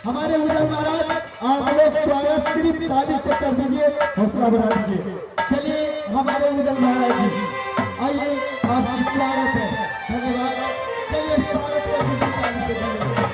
हमारे उदल महाराज आप लोग स्वागत सिर्फ ताली से कर दीजिए, हौसला बढ़ा दीजिए। चलिए हमारे उदल महाराज जी आइए, आपकी स्वागत है, धन्यवाद। चलिए स्वागत कर दीजिए ताली से, धन्यवाद।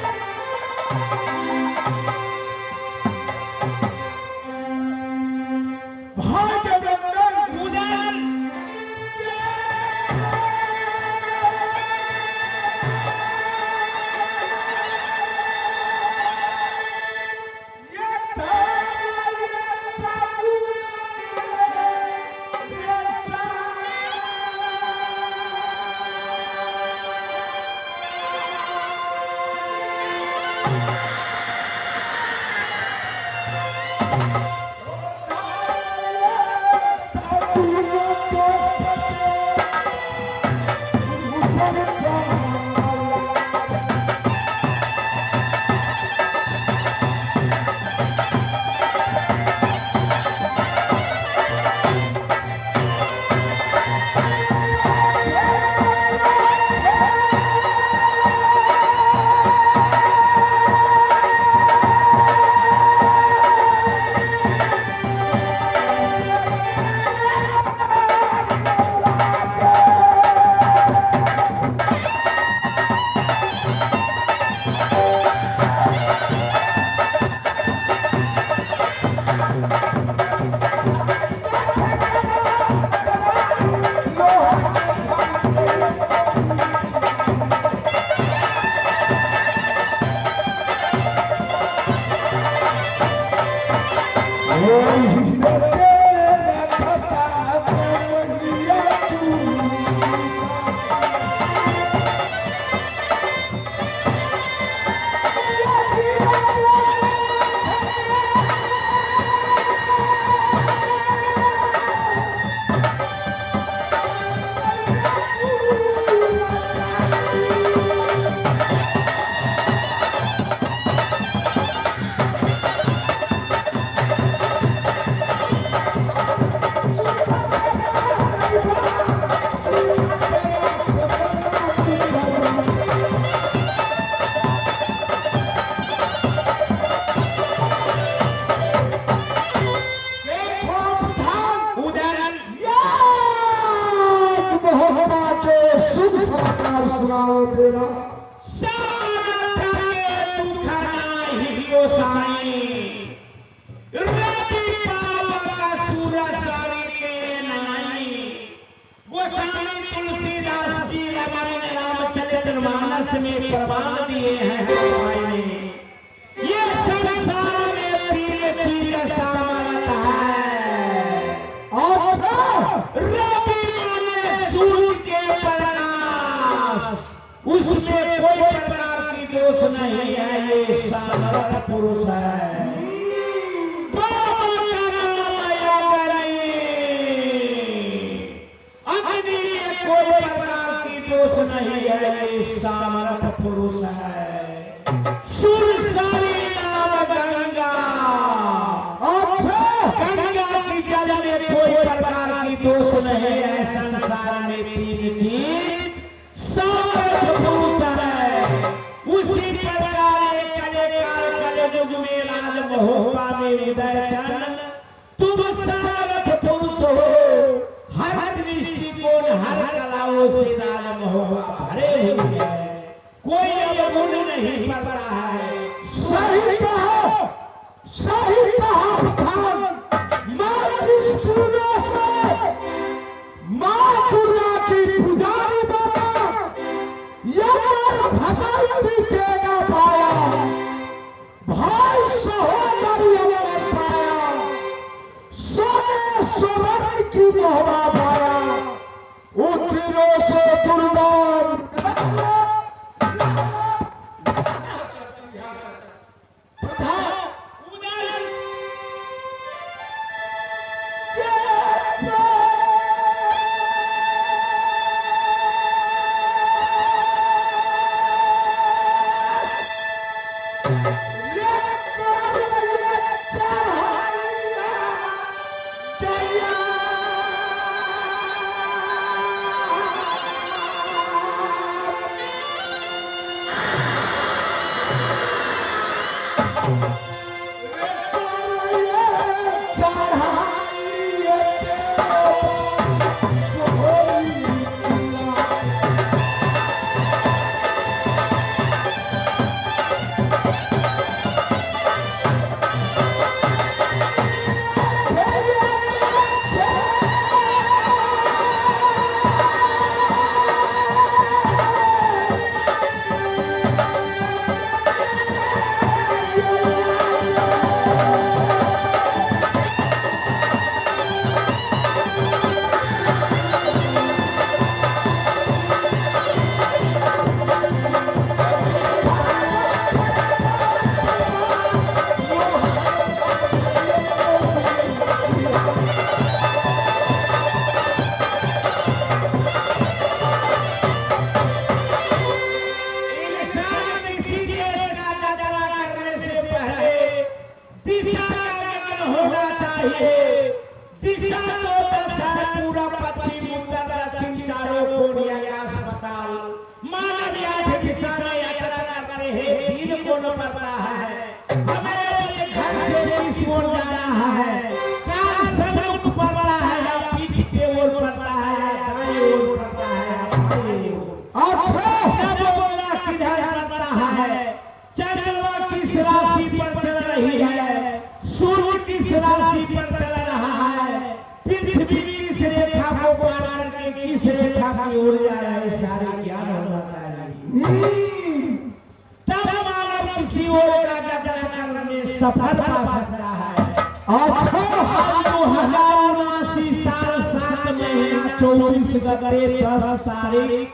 मानस में प्रमाण दिए हैं भाई ने, ये संसार में तीन चीज सामर्थ है। रवि माने सूर्य के प्रकाश, उसमें कोई प्रकार की दोष नहीं है, ये सामर्थ पुरुष है। अग्नि में कोई प्रकार की दोष नहीं है, ये सामर्थ पुरुष है। सुरसारी नाम गंगा, गंगा की जल में कोई प्रकार की दोष नहीं है। संसार में तीन चीज सामर्थ पुरुष है। नहीं पड़ता है। सही कहा प्रधान। मैं जिस दिनों से माँ दुर्गा की पुजारी बना, यह भगवती देगा पाया, भाई सहोदरी अमर पाया, सोने सुवर्ण की मोहरा पाया, उन दिनों से दुर्गा दिशा तो दशा पूरा पश्चिम उत्तर दक्षिण चारों कोनिया का अस्पताल। मानव आज दिशा में यात्रा करते हैं, दिन कौन पड़ता है, हमें अपने घर से किस ओर जाना है, कान सन्मुख पड़ता है या पीठ के ओर पड़ता है या दाएं ओर पड़ता है या बाएं ओर, किधर पड़ता है, चंद्रमा किस राशि पर चल रही है, सूर्य किस राशि पर चल रहा है, पृथ्वी किस रेखा को पार करके किस रेखा की ओर जा रहा है, सारे ज्ञान होना चाहिए। तब मानव किसी और का यात्रा करने सफल पा सकता है। 2079 साल 7 महीना 24 गते 10 तारीख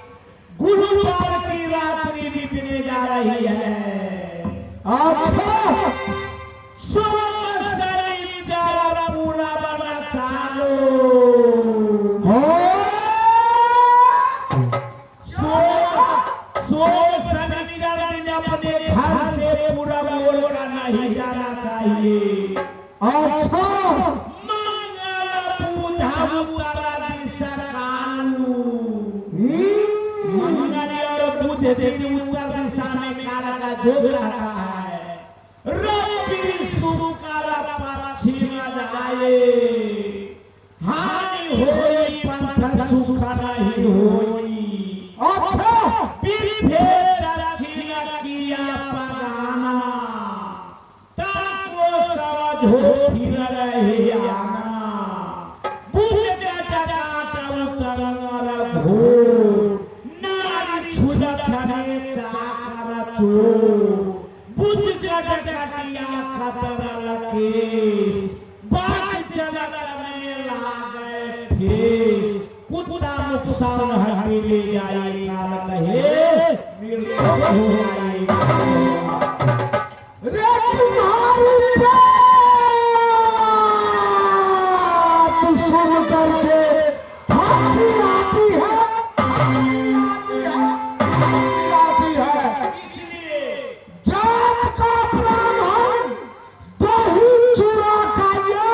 गुरुवार की रात्रि बीतने जा रही है। पूरा बना चालो शनिचर दिन अपने घर से पूरा मोड़ का नहीं जाना चाहिए। मंगल बुध उत्तर दिशा कालू, मंगल और बुध दिन उत्तर दिशा में काला का जोग रहता है। रवि शुक्र पश्चिम जाए, हानि होई पंथ सुख नहीं होई। दक्षिण किया पगाना, ताको समझो फिर रहे आना। बुझ जटाट उतर घोर, नारी छुद छने चाकर चोर। बुझ कटिया खतर लकेश, बात चलत में लागे ठेस। कुत्ता नुकसान हटी ले जाए, काल कहे मृत्यु हो जाए। रे तुम्हारी बात सुन करके हंसी आती है, आती है। इसलिए जात का ब्राह्मण दही चूड़ा खाइए,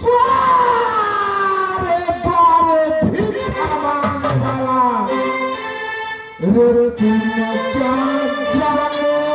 द्वारे द्वारे भिक्षा मांगने वाला। रे तुम क्या जानोगे,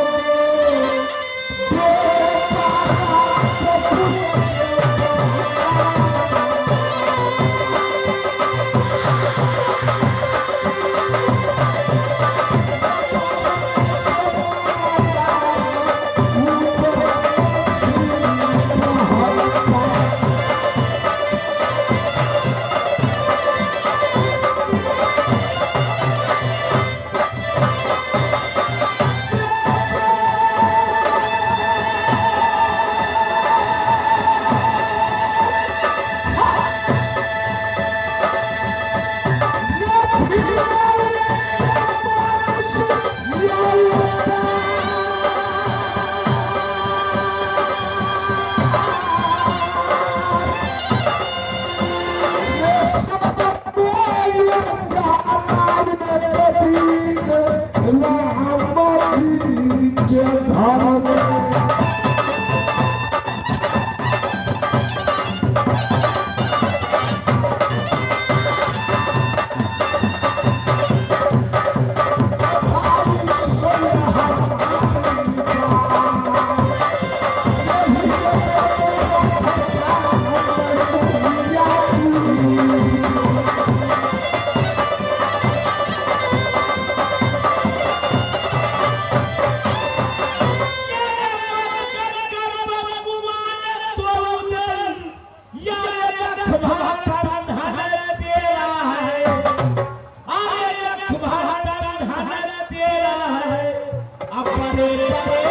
परे परे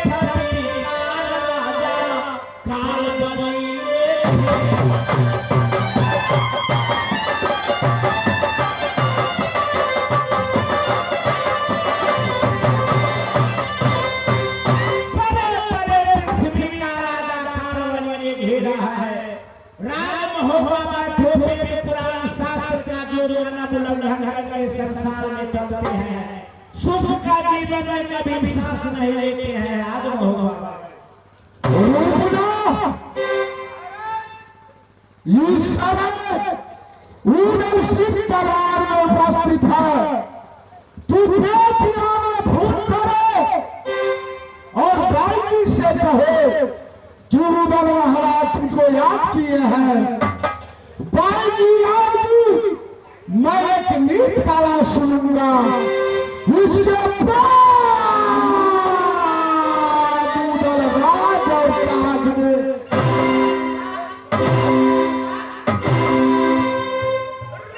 छवि राजा काल बनी संसार में चलते हैं, सुख का जीवन में कभी सांस नहीं लेते हैं। आदम होगा इस समय दरबार में उपस्थित है। तू में भूल करो और बाई से कहो जुरुदल महाराज तुमको याद किए हैं। बाई जी याद जी मैं एक नीत काला सुनूंगा, उसके बाद राज और काज में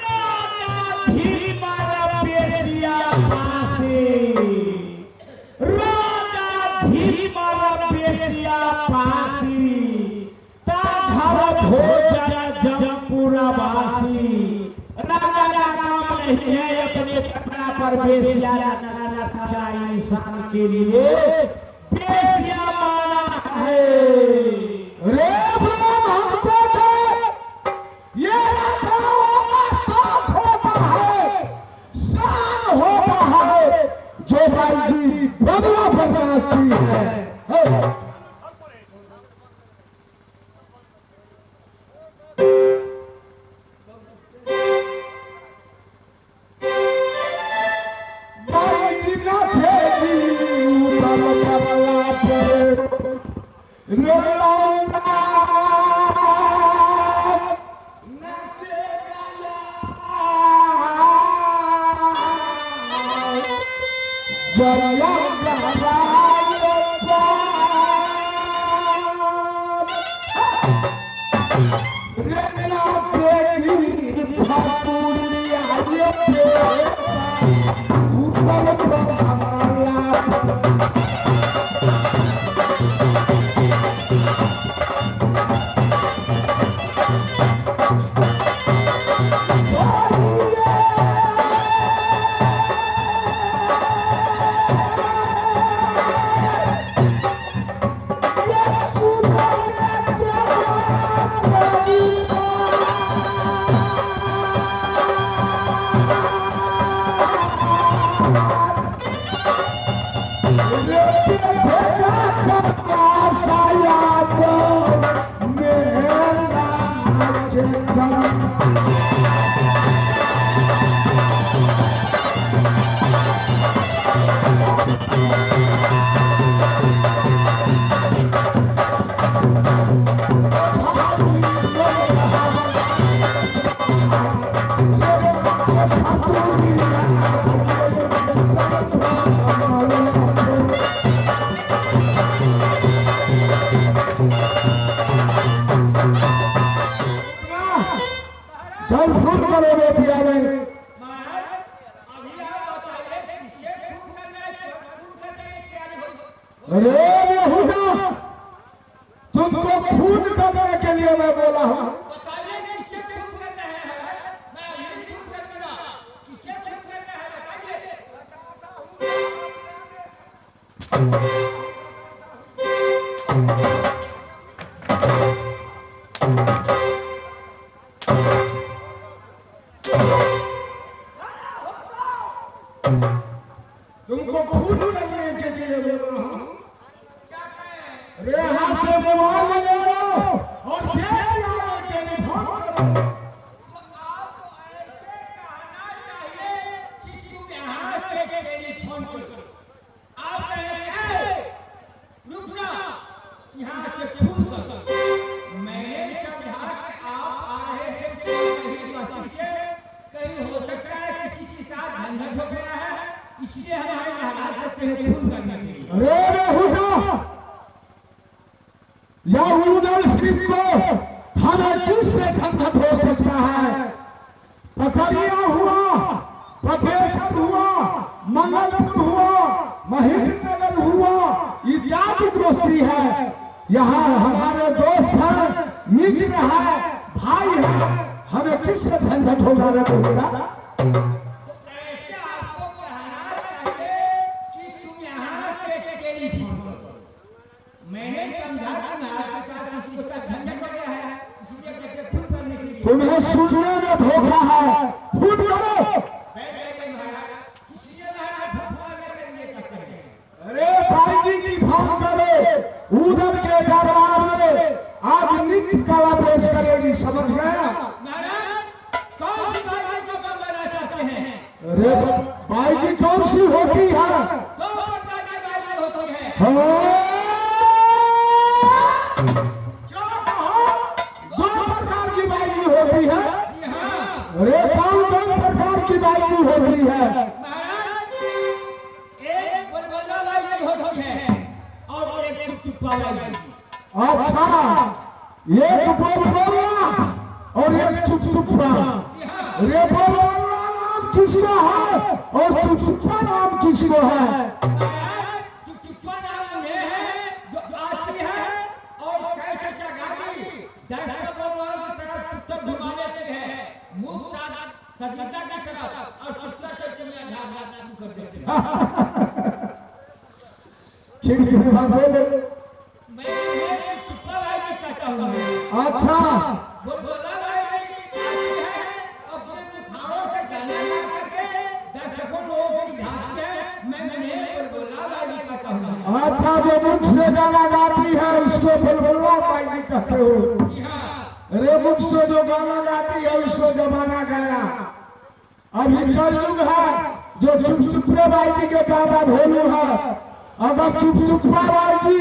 राजा धीमारा पेशिया पासे, राजा धीमारा पेशिया पासी, ता घर भोजन जमपुरा वासी। राजा का काम नहीं है अपने कपड़ा पर बेसिया रखना चाहिए, इंसान के लिए बेसिया माना है। रे ब्रह्म हमको तो ये राजाओं का शौक होता है, शान होता है, जो भाई जी बदला बर्दाश्ती है। तुमको खून करने के लिए मैं बोला हूँ। बताइए किससे खून करना है? मैं अभी खून करूंगा। किससे खून करना है बताइए। तुमको खून करने के लिए बोला हूँ। रेहा से मोबाइल ले लो और टेलीफोन करो। तो आपको ऐसे कहना चाहिए कि तुम यहाँ से टेलीफोन करो। आप कहें रुकना, यहाँ से फोन करो। मैंने समझा कि आप आ रहे थे कहीं बस्ती से, कहीं हो सकता है किसी के साथ झंझट हो गया है, इसलिए हमारे महाराज को टेलीफोन करने के लिए। अरे रेहुदा या उदल सिंह को हमें किससे झंझट हो सकता है? पखरिया हुआ, पफेसर हुआ, मंगलपुर हुआ, महेंद्र नगर हुआ, इटालिक बस्ती है। यहाँ हमारे दोस्त हैं, मित्र है, भाई है, हमें किससे झंझट होगा रे बोलता। तो ऐसे आपको कहना चाहिए कि तुम यहाँ से टेलीफोन करो। मैंने समझा कि महाराज के साथ किसी को साथ झंझट हो गया है, इसलिए कहते फोन करने के लिए। तुम्हें सुनने में धोखा है, फोन करो। बैठ जाइए महाराज, इसलिए महाराज फोन करने के लिए कहते हैं। अरे भाई जी की फोन करो, उधर के दरबार में आज नित्य कला पेश करेगी, समझ गया। महाराज कौन सी बाई को बनाना चाहते हैं? अरे भाई जी कौन सी होती है? दो प्रकार की बाई होती है। क्या कहा? दो प्रकार की बाई होती है। जी हाँ अरे कौन कौन प्रकार की बाई होती है? महाराज, एक बुलबुला बाई होती है और एक चुपचुपा बाई। अच्छा, एक बोलबोला और एक चुपचुपा। जी हाँ रे बोलबोला नाम किसका है और चुपचुपा नाम किसको है? महाराज, चुपचुपा नाम उन्हें है जो आती है और कैसे जगाती दर्शकों की तरफ चुपचाप घुमा लेती है, मुंह सजीदा की तरफ, और चुपचाप से दुनिया झाड़ना शुरू कर देती है। खिड़की में बोले। मैं इन्हें चुपचुपा बाई भी कहता हूँ। अच्छा, बुलबुला बाई भी आती है, अपने मुखारों से गाना गा करके दर्शकों लोगों को रिझाती है। मैं उन्हें बुलबुला बाई भी कहता हूँ। अच्छा, जो मुख से गाना गाती है उसको बुलबुला बाई जी कहते हो। जी हाँ अरे मुख से जो गाना गाती है उसको जमाना गाना। अभी कलयुग है, जो चुप चुपे बाई जी के ज्यादा भोलू है। अगर चुप चुपा बाई जी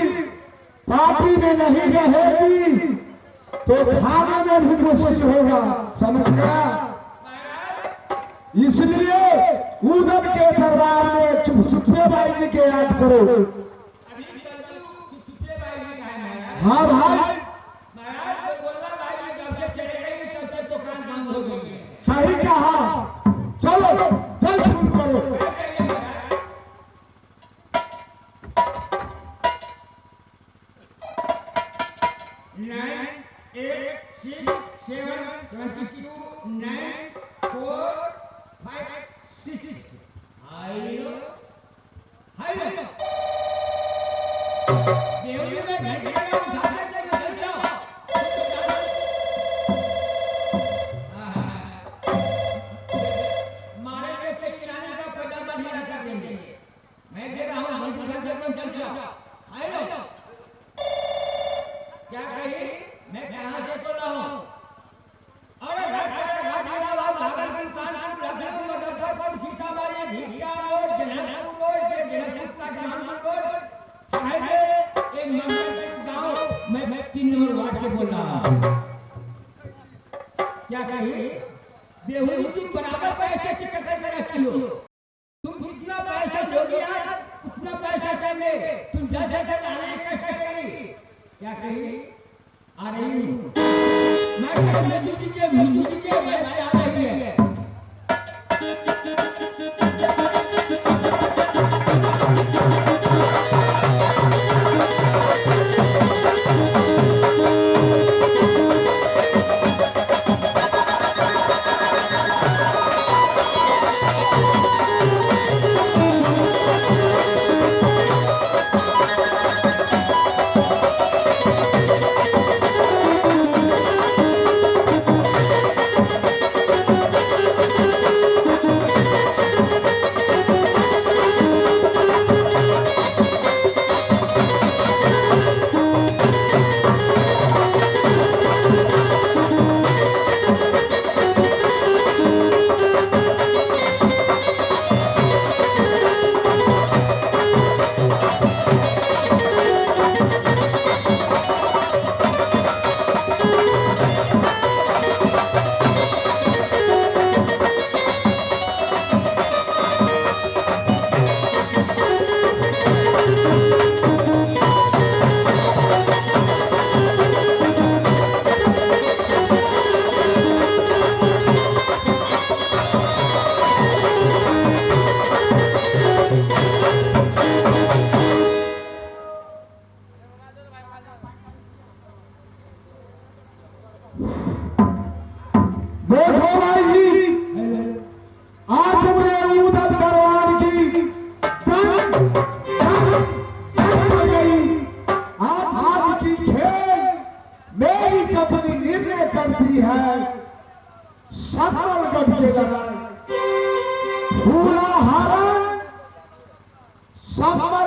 पार्टी में नहीं रहेगी तो खाने में भी मुश्किल होगा, समझ गया। महाराज, इसलिए उधर के दरबार में चुप चुपे बाई जी के याद करो। अभी चुपचुपे बाई भी कहा है महाराज। हाँ भाई, महाराज, बुलबुला बाई भी जब से चले गई तब से दुकान बंद हो गई है। सही कहा। चलो चल फोन करो। बैठ जाइए महाराज। 9 8 6 7 22 9 4 5 6। हेलो हेलो, बेहुली में घंटे का उठाते थे जो चल जाओ। मारेंगे तेरी नानी का पैजामा ढीला कर देंगे। मैं दे रहा हूँ घंटे घंटे को चल जाओ। हेलो, क्या कही? मैं कहाँ से बोल रहा हूँ? अरे Allahabad, Bhagalpur, Kanpur, Lucknow, Muzaffarpur, Sitamarhi, Bhikiya road, Janakpur road, Janakpur Kathmandu road, साहेब एक मंगलपुर गांव, मैं 3 नंबर वार्ड से बोल रहा हूँ। क्या कही? बेहुली, तुम बराबर पैसे की टक्कर में रखती हो। तुम जितना पैसा लोगी आज उतना पैसा देंगे। तुम 10,000 आने की कष्ट करेगी। क्या कही? आ रही हूँ। मैं कहने दीजिए, मीठू दीजिए, वैसे आ रही है।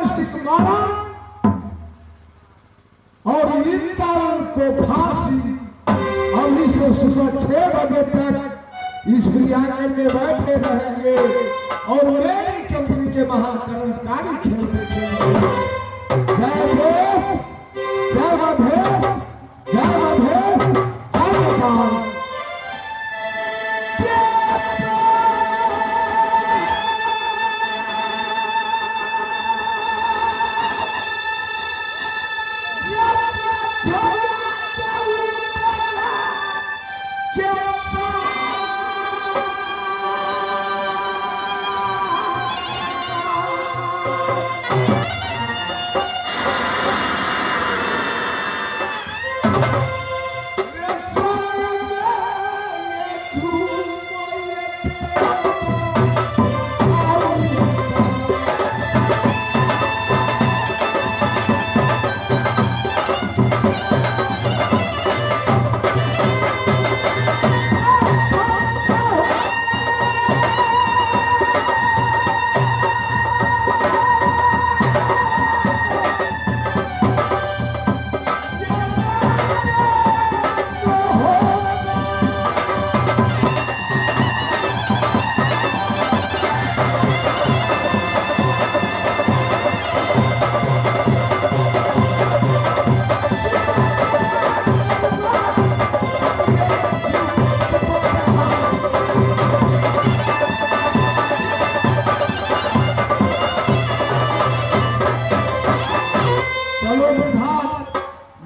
सिकमारा और इंतजार को फांसी। अभी से सुबह 6 बजे तक इस क्रियान्वयन में बैठे रहेंगे और मेरी कंपनी के महान कर्मकारी खेल देखेंगे। जय देश, जय मधेश, जय मधेश, जय नेपाल।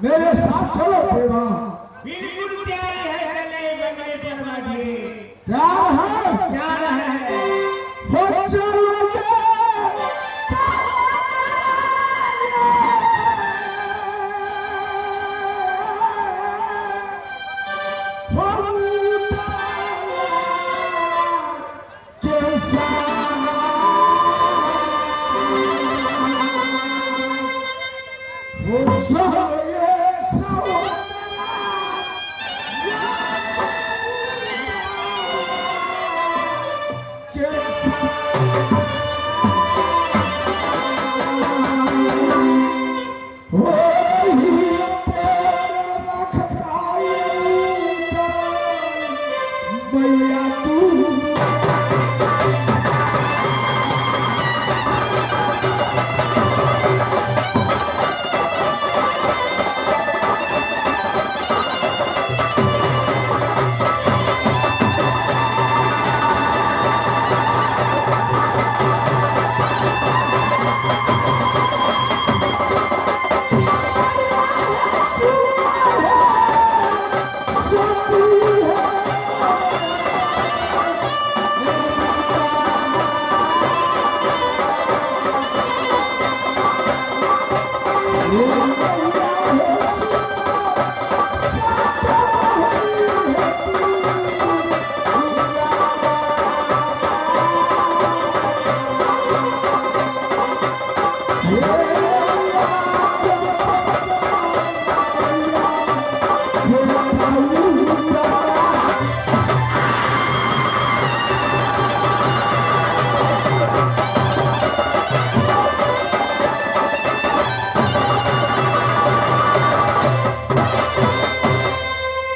मेरे साथ चलो प्रेमा। बिल्कुल तैयार है, चले बंगले पर बैठिए। तैयार है, तैयार है। हो चलो Oh